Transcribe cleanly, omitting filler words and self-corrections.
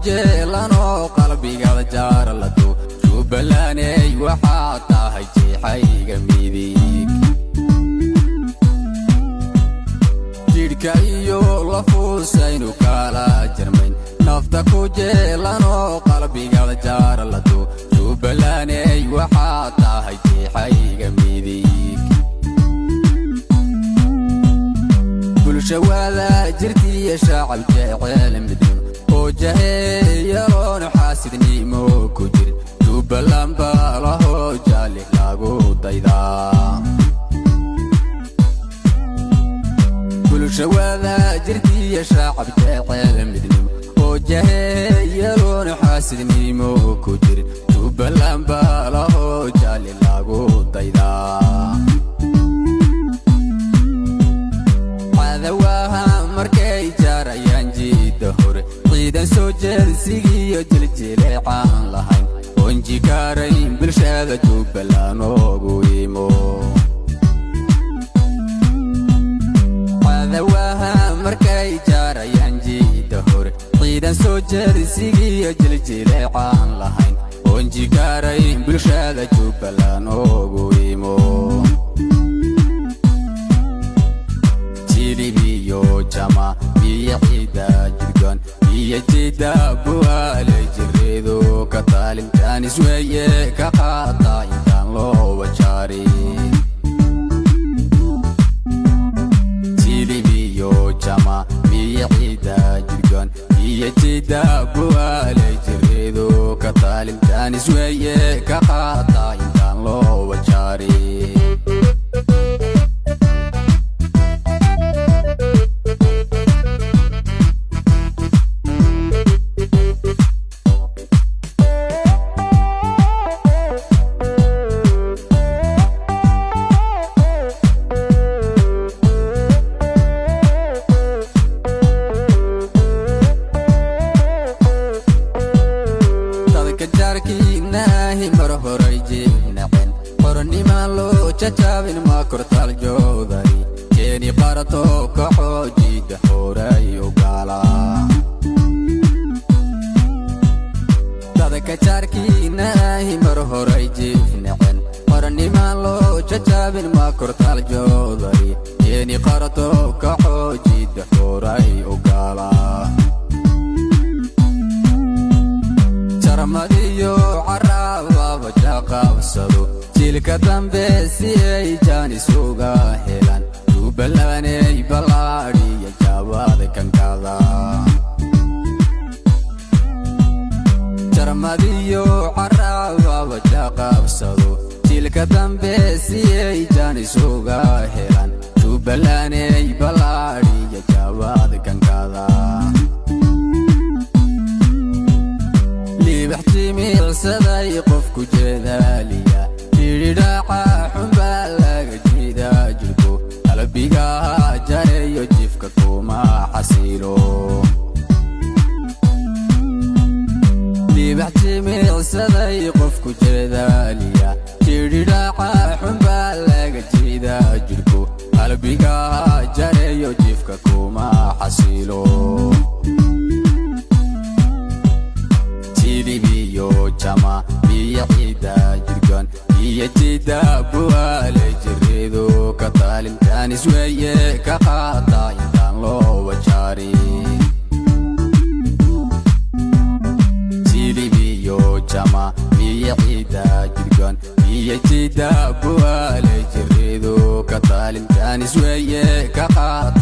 jeelano qalbiga jaar la tu Jubbalaney waxa tahay jeexayga midig jidhka iyo lafuusaynu kala jarmayn nafta ku jeelano qalbiga jaar la tu Jubbalaney waxa tahay jeexayga midig bulshada jirtiya shacab jecel midun oo jahayaloon xaasidnimo ku jir Jubbaland baa laho jali lagu daydaa bulshada jirtiya shacab jecel midun oo jahayaloon xaasidnimo ku jir Jubbaland baa laho jali lagu daydaa markay jaarayaan jiida hore ciidan soo jeedsigiyo jiljileecaan lahayn oonji gaarayn bulshada Jubbaland ugu imo cadawaha markay jaarayaan jiida hore ciidan soo jeedsigiyo jiljileecaan lahayn oonji gaarayn bulshada Jubbaland ugu imo jama biyida jirgan biyida buale jireedo ka taalintan isweeye ka qaata intaan loo wajari tilibiyo jama biyida jirgan biyida buale jireedo ka taalintan isweeye ka qaata intaan loo wajari jabin ma kortal joodari keeni qarato ka xoojida horay u gala dadka jarkiina himar horay jifnaan qornima loo jabin ma kortal joodari keeni qarato ka xoojida horay u gala jarmadiyo caraba wajaqabsado jilka dambe si ay jani suga helan Jubbalaney balaadi ya jawad kankada jarmadiyo caraba wajaqabsado jilka dambe si ay jani suga helan Jubbalaney balaadi ya jawad kankada libaxtimil saday qof ku jeedaliya diraaca xumba laga jida jirko qalbiga jareeyo jifka kuma xasilo libaxtimil saday qof ku jeedaliya diraaca xumba laga jida jirko qalbiga jareeyo jifka kuma xasilo tilibiyo jama biyida jirgan biyida buale jireedo ka taalintan isweeye ka qaata intaan loo wajari tilibiyo jama biyida jirgan biyida buale jireedo ka taalintan isweeye ka qaata